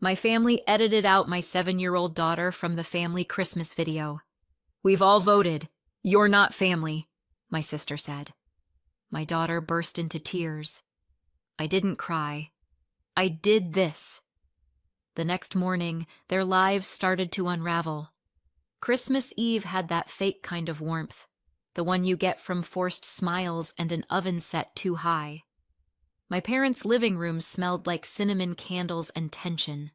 My family edited out my 7-year-old daughter from the family Christmas video. We've all voted. You're not family, my sister said. My daughter burst into tears. I didn't cry. I did this. The next morning, their lives started to unravel. Christmas Eve had that fake kind of warmth, the one you get from forced smiles and an oven set too high. My parents' living room smelled like cinnamon candles and tension.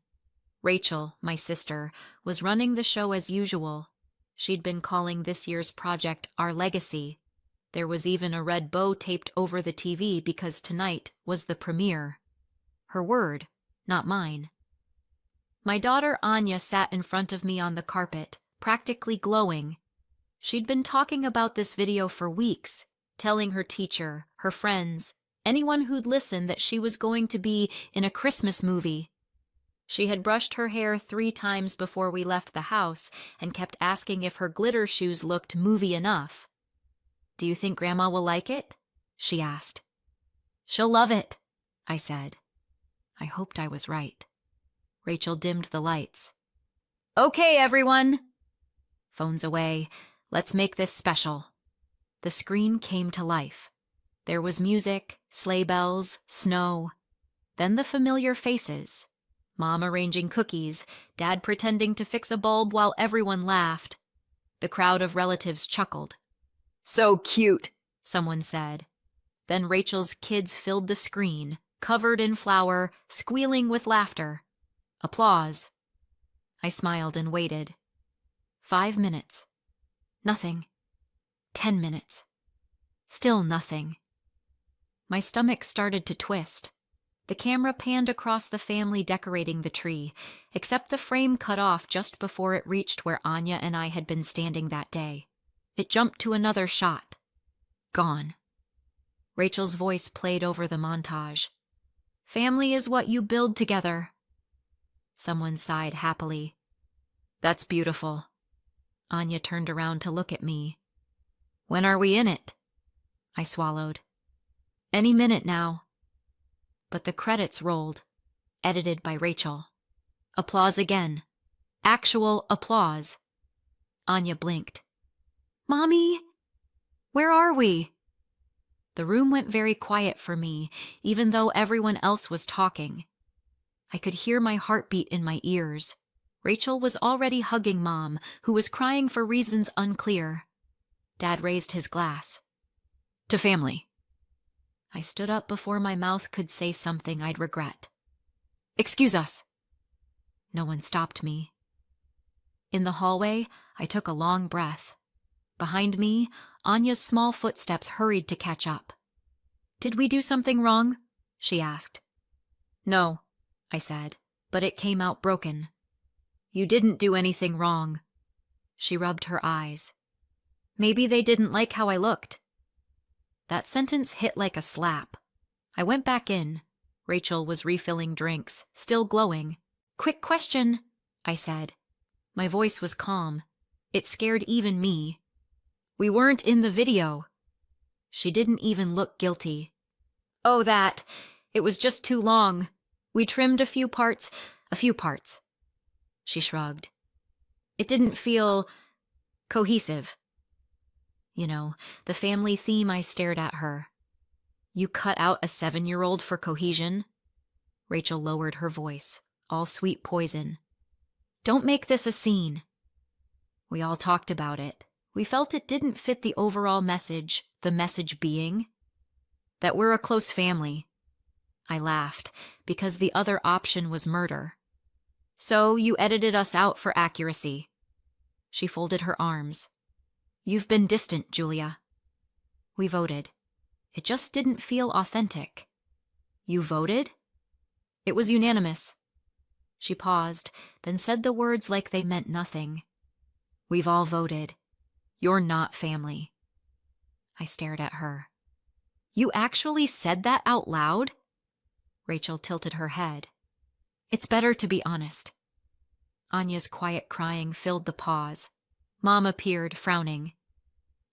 Rachel, my sister, was running the show as usual. She'd been calling this year's project Our Legacy. There was even a red bow taped over the TV because tonight was the premiere. Her word, not mine. My daughter Anya sat in front of me on the carpet, practically glowing. She'd been talking about this video for weeks, telling her teacher, her friends, anyone who'd listen that she was going to be in a Christmas movie. She had brushed her hair 3 times before we left the house and kept asking if her glitter shoes looked movie enough. "Do you think Grandma will like it?" she asked. "She'll love it," I said. I hoped I was right. Rachel dimmed the lights. "Okay, everyone." Phones away. Let's make this special. The screen came to life. There was music, sleigh bells, snow. Then the familiar faces. Mom arranging cookies, Dad pretending to fix a bulb while everyone laughed. The crowd of relatives chuckled. "So cute," someone said. Then Rachel's kids filled the screen, covered in flour, squealing with laughter. Applause. I smiled and waited. 5 minutes. Nothing. 10 minutes. Still nothing. My stomach started to twist. The camera panned across the family decorating the tree, except the frame cut off just before it reached where Anya and I had been standing that day. It jumped to another shot. Gone. Rachel's voice played over the montage. "Family is what you build together." Someone sighed happily. "That's beautiful." Anya turned around to look at me. "When are we in it?" I swallowed. "Any minute now." But the credits rolled, edited by Rachel. Applause again. Actual applause. Anya blinked. "Mommy, where are we?" The room went very quiet for me, even though everyone else was talking. I could hear my heartbeat in my ears. Rachel was already hugging Mom, who was crying for reasons unclear. Dad raised his glass. "To family." I stood up before my mouth could say something I'd regret. "Excuse us." No one stopped me. In the hallway, I took a long breath. Behind me, Anya's small footsteps hurried to catch up. "Did we do something wrong?" she asked. "No," I said, but it came out broken. "You didn't do anything wrong." She rubbed her eyes. "Maybe they didn't like how I looked." That sentence hit like a slap. I went back in. Rachel was refilling drinks, still glowing. "Quick question," I said. My voice was calm. It scared even me. "We weren't in the video." She didn't even look guilty. "Oh, that. It was just too long. We trimmed a few parts. She shrugged. "It didn't feel cohesive." You know, the family theme. I stared at her. "You cut out a 7-year-old for cohesion?" Rachel lowered her voice, all sweet poison. "Don't make this a scene." We all talked about it. We felt it didn't fit the overall message, the message being that we're a close family. I laughed, because the other option was murder. "So you edited us out for accuracy." She folded her arms. "You've been distant, Julia." We voted. It just didn't feel authentic. "You voted?" "It was unanimous." She paused, then said the words like they meant nothing. "We've all voted. You're not family." I stared at her. "You actually said that out loud?" Rachel tilted her head. "It's better to be honest." Anya's quiet crying filled the pause. Mom appeared, frowning.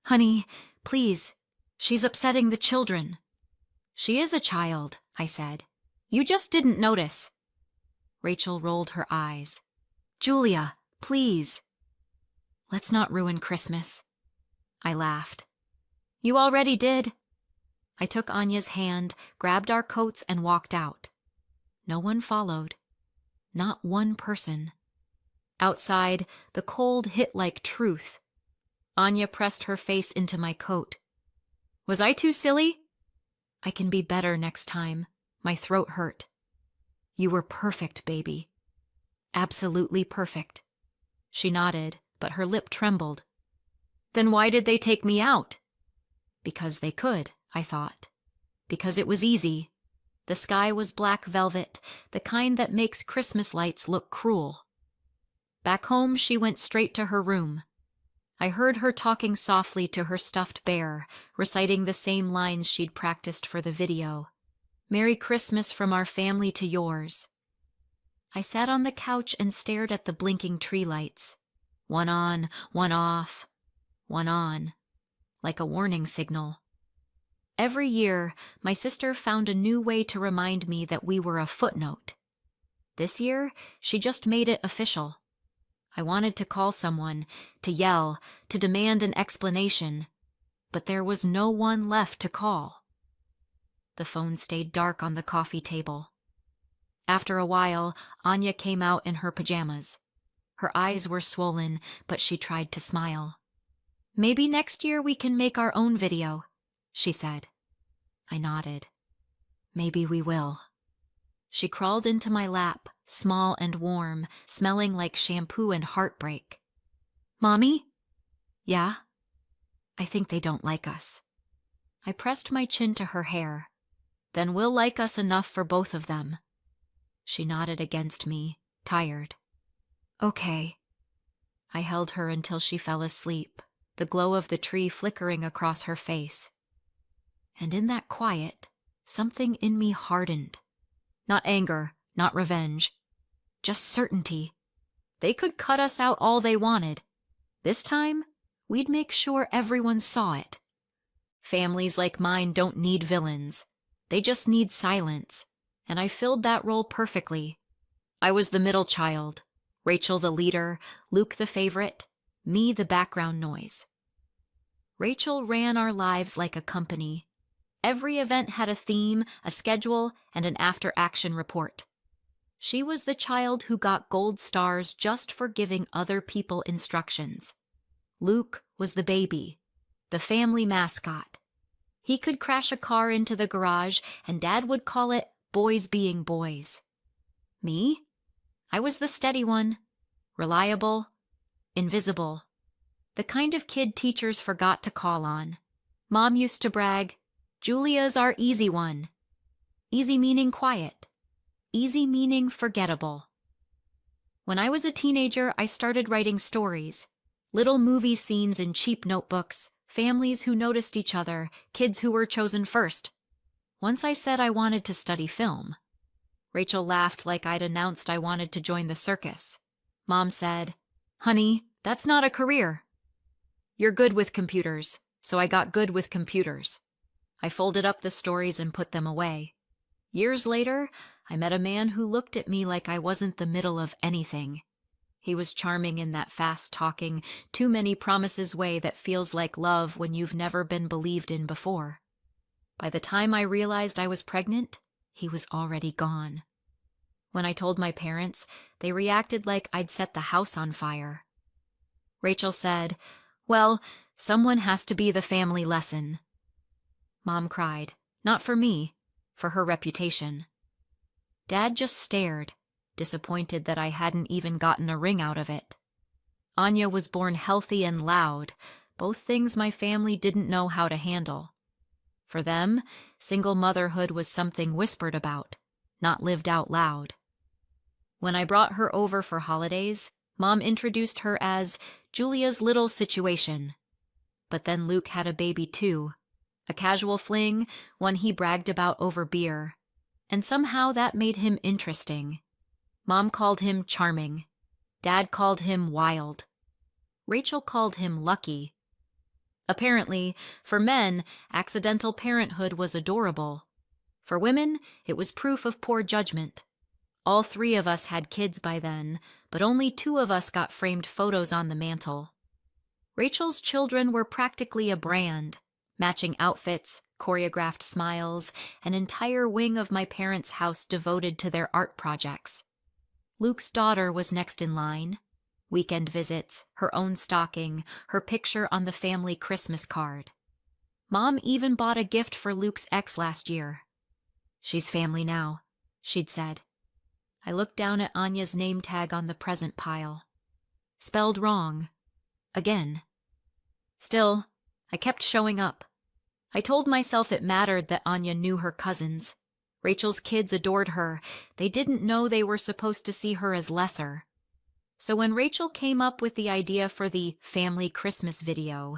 "Honey, please. She's upsetting the children." "She is a child," I said. "You just didn't notice." Rachel rolled her eyes. Julia, please. Let's not ruin Christmas. I laughed. You already did. I took Anya's hand, grabbed our coats, and walked out. No one followed. Not one person. Outside, the cold hit like truth. Anya pressed her face into my coat. Was I too silly? I can be better next time. My throat hurt. You were perfect, baby. Absolutely perfect. She nodded, but her lip trembled. Then why did they take me out? Because they could, I thought. Because it was easy. The sky was black velvet, the kind that makes Christmas lights look cruel. Back home, she went straight to her room. I heard her talking softly to her stuffed bear, reciting the same lines she'd practiced for the video. Merry Christmas from our family to yours. I sat on the couch and stared at the blinking tree lights. One on, one off, one on, like a warning signal. Every year, my sister found a new way to remind me that we were a footnote. This year, she just made it official. I wanted to call someone, to yell, to demand an explanation, but there was no one left to call. The phone stayed dark on the coffee table. After a while, Anya came out in her pajamas. Her eyes were swollen, but she tried to smile. Maybe next year we can make our own video, she said. I nodded. Maybe we will. She crawled into my lap, small and warm, smelling like shampoo and heartbreak. Mommy? Yeah? I think they don't like us. I pressed my chin to her hair. Then we'll like us enough for both of them. She nodded against me, tired. Okay. I held her until she fell asleep, the glow of the tree flickering across her face. And in that quiet, something in me hardened. Not anger, not revenge. Just certainty. They could cut us out all they wanted. This time, we'd make sure everyone saw it. Families like mine don't need villains. They just need silence, and I filled that role perfectly. I was the middle child, Rachel the leader, Luke the favorite, me the background noise. Rachel ran our lives like a company. Every event had a theme, a schedule, and an after-action report. She was the child who got gold stars just for giving other people instructions. Luke was the baby, the family mascot. He could crash a car into the garage, and Dad would call it boys being boys. Me? I was the steady one, reliable, invisible. The kind of kid teachers forgot to call on. Mom used to brag, Julia's our easy one. Easy meaning quiet. Easy meaning forgettable. When I was a teenager, I started writing stories. Little movie scenes in cheap notebooks, families who noticed each other, kids who were chosen first. Once I said I wanted to study film. Rachel laughed like I'd announced I wanted to join the circus. Mom said, Honey, that's not a career. You're good with computers, so I got good with computers. I folded up the stories and put them away. Years later, I met a man who looked at me like I wasn't the middle of anything. He was charming in that fast-talking, too-many-promises way that feels like love when you've never been believed in before. By the time I realized I was pregnant, he was already gone. When I told my parents, they reacted like I'd set the house on fire. Rachel said, Well, someone has to be the family lesson. Mom cried, not for me, for her reputation. Dad just stared, disappointed that I hadn't even gotten a ring out of it. Anya was born healthy and loud, both things my family didn't know how to handle. For them, single motherhood was something whispered about, not lived out loud. When I brought her over for holidays, Mom introduced her as Julia's little situation. But then Luke had a baby too, a casual fling, one he bragged about over beer, and somehow that made him interesting. Mom called him charming. Dad called him wild. Rachel called him lucky. Apparently, for men, accidental parenthood was adorable. For women, it was proof of poor judgment. All three of us had kids by then, but only two of us got framed photos on the mantle. Rachel's children were practically a brand, matching outfits, choreographed smiles, an entire wing of my parents' house devoted to their art projects. Luke's daughter was next in line. Weekend visits, her own stocking, her picture on the family Christmas card. Mom even bought a gift for Luke's ex last year. "She's family now," she'd said. I looked down at Anya's name tag on the present pile. Spelled wrong. Again. Still, I kept showing up. I told myself it mattered that Anya knew her cousins. Rachel's kids adored her. They didn't know they were supposed to see her as lesser. So when Rachel came up with the idea for the family Christmas video,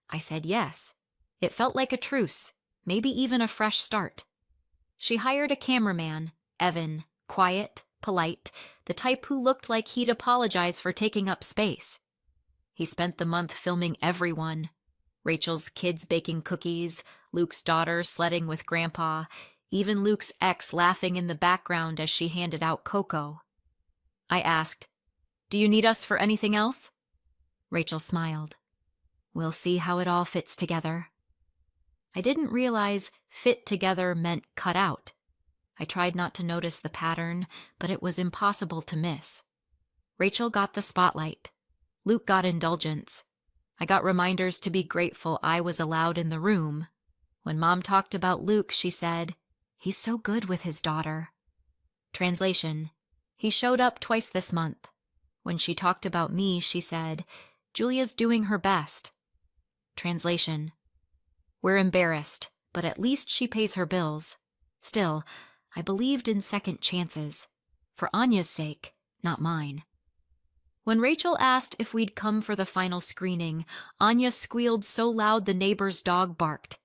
I said yes. It felt like a truce, maybe even a fresh start. She hired a cameraman, Evan, quiet, polite, the type who looked like he'd apologize for taking up space. He spent the month filming everyone. Rachel's kids baking cookies, Luke's daughter sledding with Grandpa, even Luke's ex laughing in the background as she handed out cocoa. I asked, "Do you need us for anything else?" Rachel smiled. "We'll see how it all fits together." I didn't realize fit together meant cut out. I tried not to notice the pattern, but it was impossible to miss. Rachel got the spotlight. Luke got indulgence. I got reminders to be grateful I was allowed in the room. When Mom talked about Luke, she said, "He's so good with his daughter." Translation: He showed up twice this month. When she talked about me, she said, "Julia's doing her best." Translation: We're embarrassed, but at least she pays her bills. Still, I believed in second chances. For Anya's sake, not mine. When Rachel asked if we'd come for the final screening, Anya squealed so loud the neighbor's dog barked.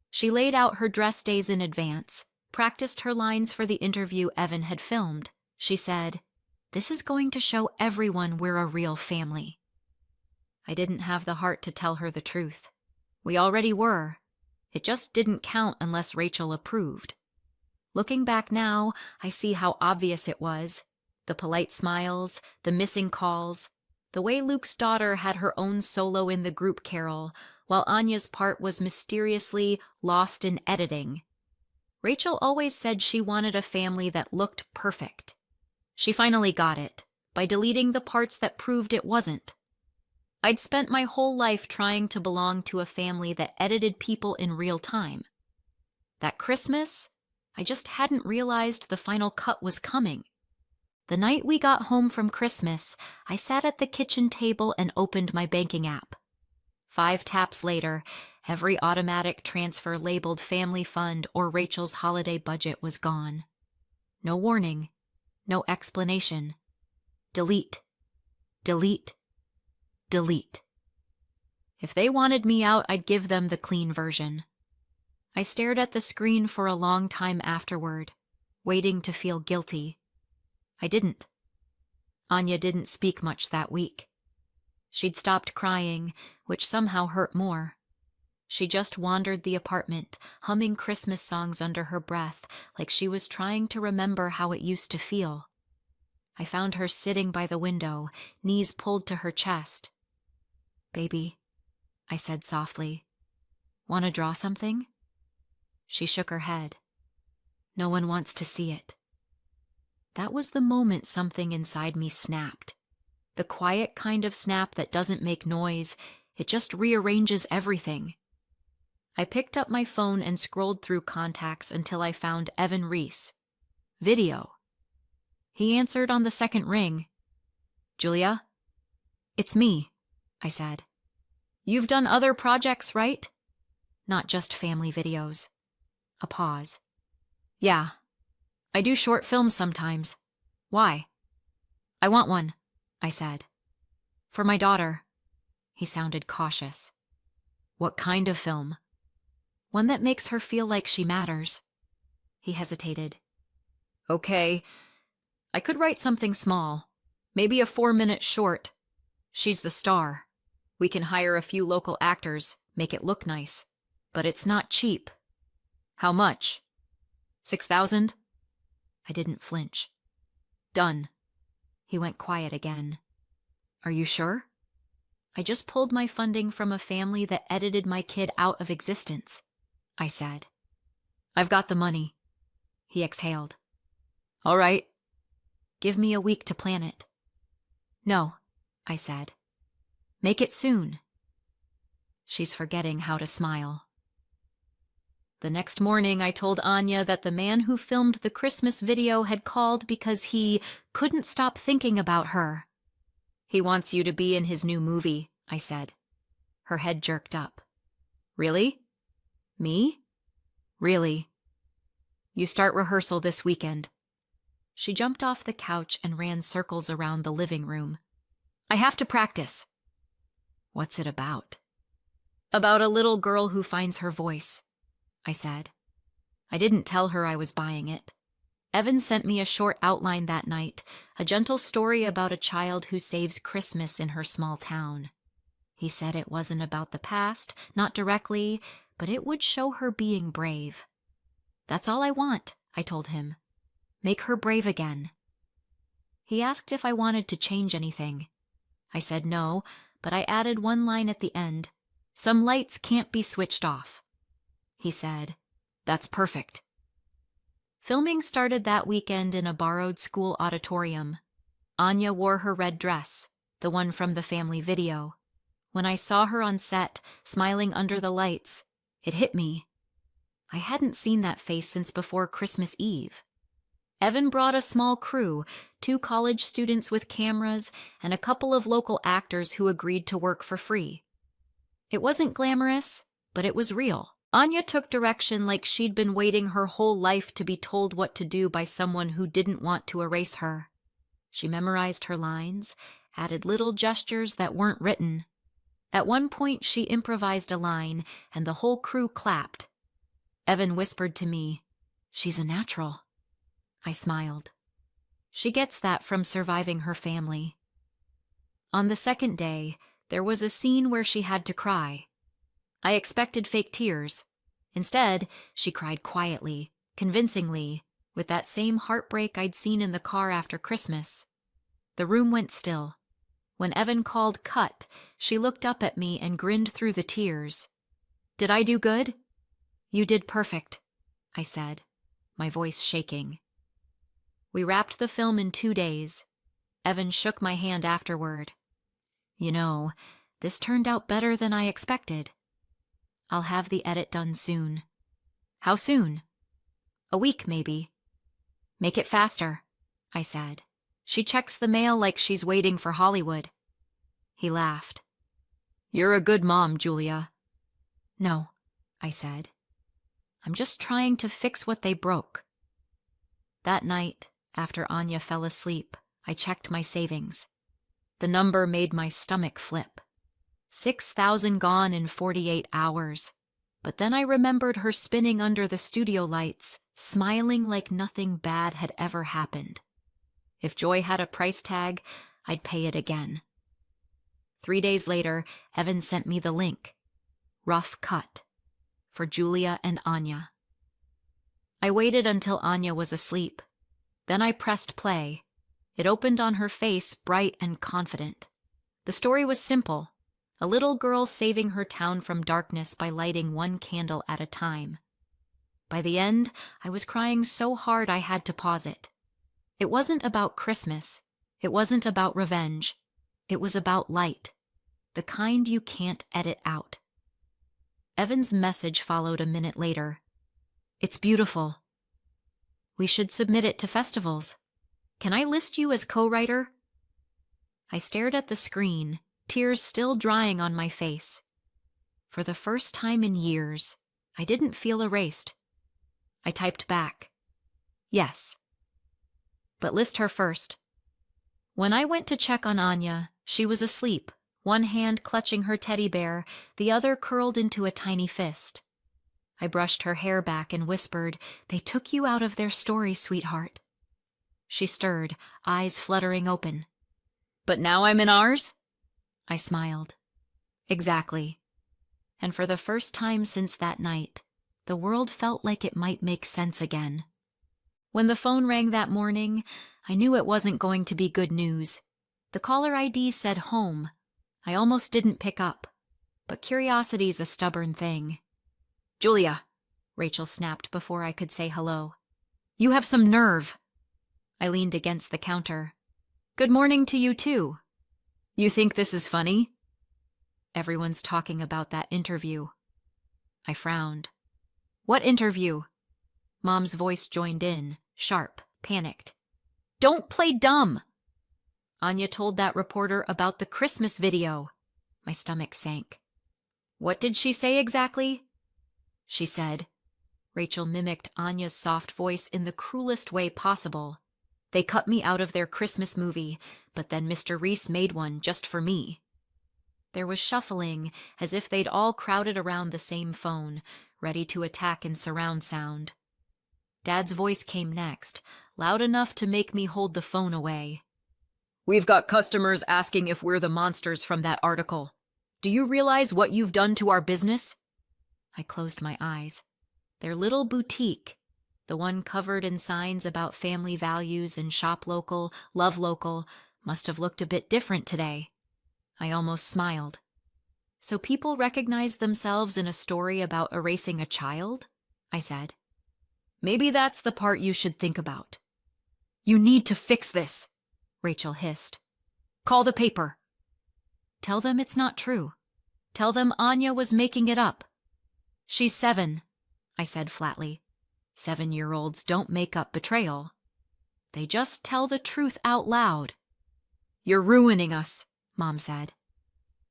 She laid out her dress days in advance, practiced her lines for the interview Evan had filmed. She said, "This is going to show everyone we're a real family." I didn't have the heart to tell her the truth. We already were. It just didn't count unless Rachel approved. Looking back now, I see how obvious it was. The polite smiles, the missing calls, the way Luke's daughter had her own solo in the group carol, while Anya's part was mysteriously lost in editing. Rachel always said she wanted a family that looked perfect. She finally got it, by deleting the parts that proved it wasn't. I'd spent my whole life trying to belong to a family that edited people in real time. That Christmas, I just hadn't realized the final cut was coming. The night we got home from Christmas, I sat at the kitchen table and opened my banking app. 5 taps later, every automatic transfer labeled Family Fund or Rachel's holiday budget was gone. No warning, no explanation. Delete, delete, delete. If they wanted me out, I'd give them the clean version. I stared at the screen for a long time afterward, waiting to feel guilty. I didn't. Anya didn't speak much that week. She'd stopped crying, which somehow hurt more. She just wandered the apartment, humming Christmas songs under her breath, like she was trying to remember how it used to feel. I found her sitting by the window, knees pulled to her chest. "Baby," I said softly, "want to draw something?" She shook her head. "No one wants to see it." That was the moment something inside me snapped. The quiet kind of snap that doesn't make noise, it just rearranges everything. I picked up my phone and scrolled through contacts until I found Evan Reese. Video. He answered on the second ring. "Julia?" "It's me," I said. "You've done other projects, right?" "Not just family videos." A pause. "Yeah. I do short films sometimes. Why?" "I want one," I said. "For my daughter." He sounded cautious. "What kind of film?" "One that makes her feel like she matters." He hesitated. "Okay. I could write something small. Maybe a 4-minute short. She's the star. We can hire a few local actors, make it look nice. But it's not cheap." "How much?" 6,000? I didn't flinch. Done. He went quiet again. Are you sure? I just pulled my funding from a family that edited my kid out of existence, I said. I've got the money. He exhaled. All right. Give me a week to plan it. No, I said. Make it soon. She's forgetting how to smile. The next morning, I told Anya that the man who filmed the Christmas video had called because he couldn't stop thinking about her. He wants you to be in his new movie, I said. Her head jerked up. Really? Me? Really. You start rehearsal this weekend. She jumped off the couch and ran circles around the living room. I have to practice. What's it about? About a little girl who finds her voice, I said. I didn't tell her I was buying it. Evan sent me a short outline that night, a gentle story about a child who saves Christmas in her small town. He said it wasn't about the past, not directly, but it would show her being brave. That's all I want, I told him. Make her brave again. He asked if I wanted to change anything. I said no, but I added one line at the end. Some lights can't be switched off. He said, That's perfect. Filming started that weekend in a borrowed school auditorium. Anya wore her red dress, the one from the family video. When I saw her on set, smiling under the lights, it hit me. I hadn't seen that face since before Christmas Eve. Evan brought a small crew, 2 college students with cameras, and a couple of local actors who agreed to work for free. It wasn't glamorous, but it was real. Anya took direction like she'd been waiting her whole life to be told what to do by someone who didn't want to erase her. She memorized her lines, added little gestures that weren't written. At one point, she improvised a line, and the whole crew clapped. Evan whispered to me, She's a natural. I smiled. She gets that from surviving her family. On the second day, there was a scene where she had to cry. I expected fake tears. Instead, she cried quietly, convincingly, with that same heartbreak I'd seen in the car after Christmas. The room went still. When Evan called cut, she looked up at me and grinned through the tears. Did I do good? You did perfect, I said, my voice shaking. We wrapped the film in 2 days. Evan shook my hand afterward. You know, this turned out better than I expected. I'll have the edit done soon. How soon? A week, maybe. Make it faster, I said. She checks the mail like she's waiting for Hollywood. He laughed. You're a good mom, Julia. No, I said. I'm just trying to fix what they broke. That night, after Anya fell asleep, I checked my savings. The number made my stomach flip. 6,000 gone in 48 hours. But then I remembered her spinning under the studio lights, smiling like nothing bad had ever happened. If joy had a price tag, I'd pay it again. 3 days later, Evan sent me the link. Rough cut. For Julia and Anya. I waited until Anya was asleep. Then I pressed play. It opened on her face, bright and confident. The story was simple. A little girl saving her town from darkness by lighting one candle at a time. By the end, I was crying so hard I had to pause it. It wasn't about Christmas. It wasn't about revenge. It was about light. The kind you can't edit out. Evan's message followed a minute later. It's beautiful. We should submit it to festivals. Can I list you as co-writer? I stared at the screen, tears still drying on my face. For the first time in years, I didn't feel erased. I typed back. Yes. But list her first. When I went to check on Anya, she was asleep, one hand clutching her teddy bear, the other curled into a tiny fist. I brushed her hair back and whispered, They took you out of their story, sweetheart. She stirred, eyes fluttering open. But now I'm in ours? I smiled. Exactly. And for the first time since that night, the world felt like it might make sense again. When the phone rang that morning, I knew it wasn't going to be good news. The caller ID said home. I almost didn't pick up, but curiosity's a stubborn thing. "Julia," Rachel snapped before I could say hello. "You have some nerve." I leaned against the counter. "Good morning to you too." "You think this is funny?" "Everyone's talking about that interview." I frowned. "What interview?" Mom's voice joined in, sharp, panicked. "Don't play dumb!" "Anya told that reporter about the Christmas video." My stomach sank. "What did she say exactly?" "She said," Rachel mimicked Anya's soft voice in the cruelest way possible, "they cut me out of their Christmas movie, but then Mr. Reese made one just for me." There was shuffling, as if they'd all crowded around the same phone, ready to attack in surround sound. Dad's voice came next, loud enough to make me hold the phone away. "We've got customers asking if we're the monsters from that article. Do you realize what you've done to our business?" I closed my eyes. Their little boutique, the one covered in signs about family values and shop local, love local, must have looked a bit different today. I almost smiled. "So people recognize themselves in a story about erasing a child?" I said. "Maybe that's the part you should think about." "You need to fix this," Rachel hissed. "Call the paper." "Tell them it's not true. Tell them Anya was making it up." "She's 7, I said flatly. 7-year-olds don't make up betrayal. They just tell the truth out loud. "You're ruining us," Mom said.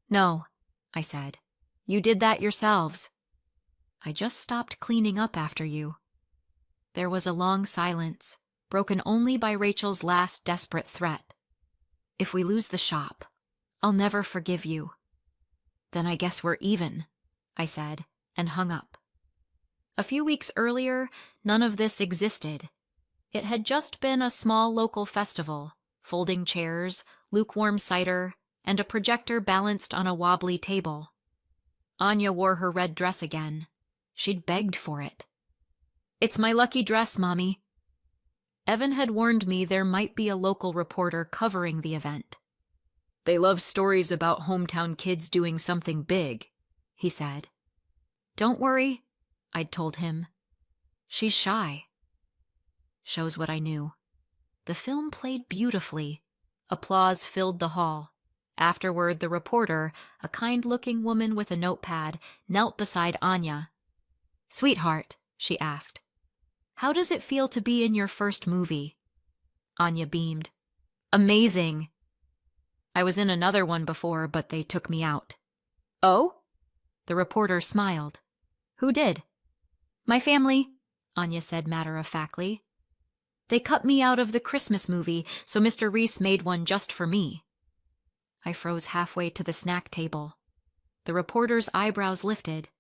"No," I said. "You did that yourselves." "I just stopped cleaning up after you." There was a long silence, broken only by Rachel's last desperate threat. "If we lose the shop, I'll never forgive you." "Then I guess we're even," I said, and hung up. A few weeks earlier, none of this existed. It had just been a small local festival, folding chairs, lukewarm cider, and a projector balanced on a wobbly table. Anya wore her red dress again. She'd begged for it. "It's my lucky dress, Mommy." Evan had warned me there might be a local reporter covering the event. "They love stories about hometown kids doing something big," he said. "Don't worry," I'd told him. "She's shy." Shows what I knew. The film played beautifully. Applause filled the hall. Afterward, the reporter, a kind-looking woman with a notepad, knelt beside Anya. "Sweetheart," she asked, "how does it feel to be in your first movie?" Anya beamed. "Amazing." "I was in another one before, but they took me out." "Oh?" The reporter smiled. "Who did?" "My family," Anya said matter-of-factly. "They cut me out of the Christmas movie, so Mr. Reese made one just for me." I froze halfway to the snack table. The reporter's eyebrows lifted.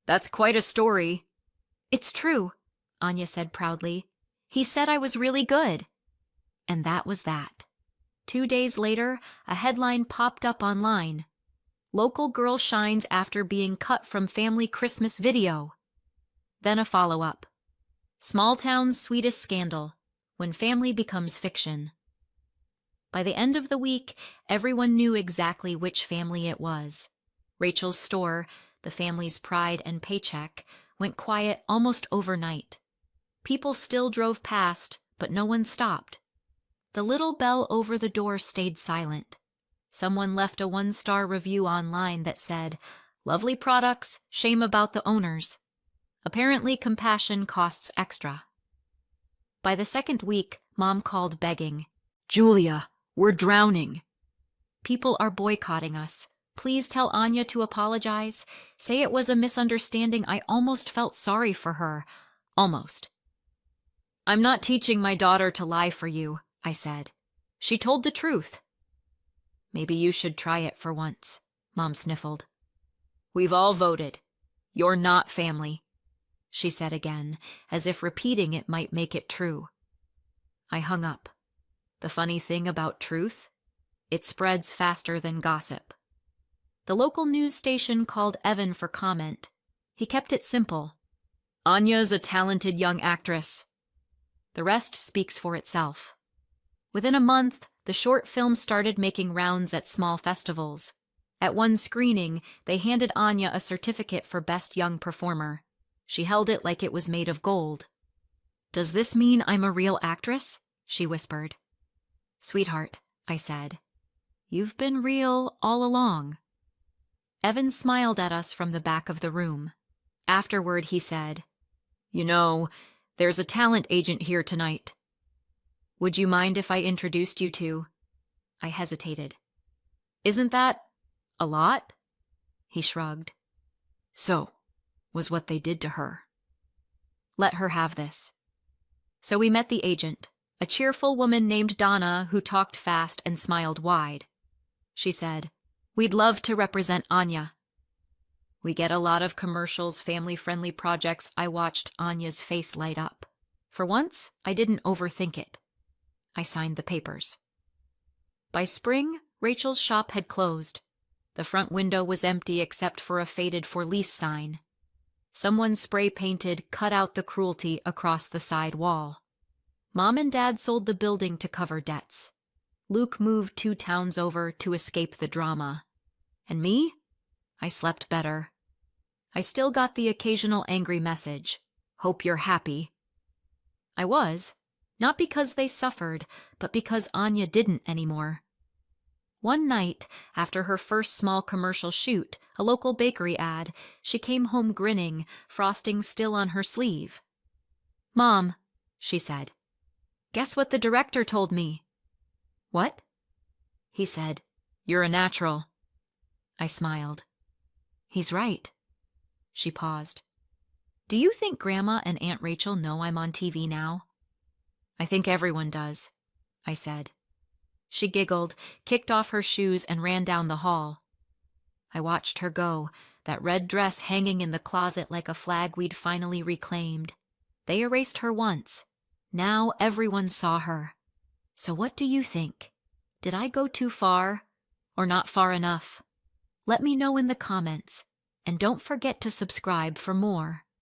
"That's quite a story." "It's true," Anya said proudly. "He said I was really good." And that was that. 2 days later, a headline popped up online. "Local girl shines after being cut from family Christmas video." Then a follow-up. "Small town's sweetest scandal, when family becomes fiction." By the end of the week, everyone knew exactly which family it was. Rachel's store, the family's pride and paycheck, went quiet almost overnight. People still drove past, but no one stopped. The little bell over the door stayed silent. Someone left a 1-star review online that said, "Lovely products, shame about the owners." Apparently, compassion costs extra. By the second week, Mom called begging. "Julia, we're drowning." "People are boycotting us. Please tell Anya to apologize. Say it was a misunderstanding. I almost felt sorry for her. Almost." "I'm not teaching my daughter to lie for you," I said. "She told the truth." "Maybe you should try it for once," Mom sniffled. "We've all voted. You're not family," she said again, as if repeating it might make it true. I hung up. The funny thing about truth? It spreads faster than gossip. The local news station called Evan for comment. He kept it simple. "Anya's a talented young actress." The rest speaks for itself. Within a month, the short film started making rounds at small festivals. At one screening, they handed Anya a certificate for Best Young Performer. She held it like it was made of gold. "Does this mean I'm a real actress?" she whispered. "Sweetheart," I said, "you've been real all along." Evan smiled at us from the back of the room. Afterward, he said, "You know, there's a talent agent here tonight. Would you mind if I introduced you to—" I hesitated. "Isn't that a lot?" He shrugged. "So, was what they did to her." "Let her have this." So we met the agent, a cheerful woman named Donna who talked fast and smiled wide. She said, "We'd love to represent Anya." "We get a lot of commercials, family-friendly projects." I watched Anya's face light up. For once, I didn't overthink it. I signed the papers. By spring, Rachel's shop had closed. The front window was empty except for a faded for lease sign. Someone spray-painted "Cut out the cruelty" across the side wall. Mom and Dad sold the building to cover debts. Luke moved 2 towns over to escape the drama. And me? I slept better. I still got the occasional angry message, "Hope you're happy." I was, not because they suffered, but because Anya didn't anymore. One night, after her first small commercial shoot, a local bakery ad, she came home grinning, frosting still on her sleeve. "Mom," she said, "guess what the director told me?" "What?" He said, "You're a natural." I smiled. "He's right." She paused. "Do you think Grandma and Aunt Rachel know I'm on TV now?" "I think everyone does," I said. She giggled, kicked off her shoes, and ran down the hall. I watched her go, that red dress hanging in the closet like a flag we'd finally reclaimed. They erased her once. Now everyone saw her. So what do you think? Did I go too far, or not far enough? Let me know in the comments, and don't forget to subscribe for more.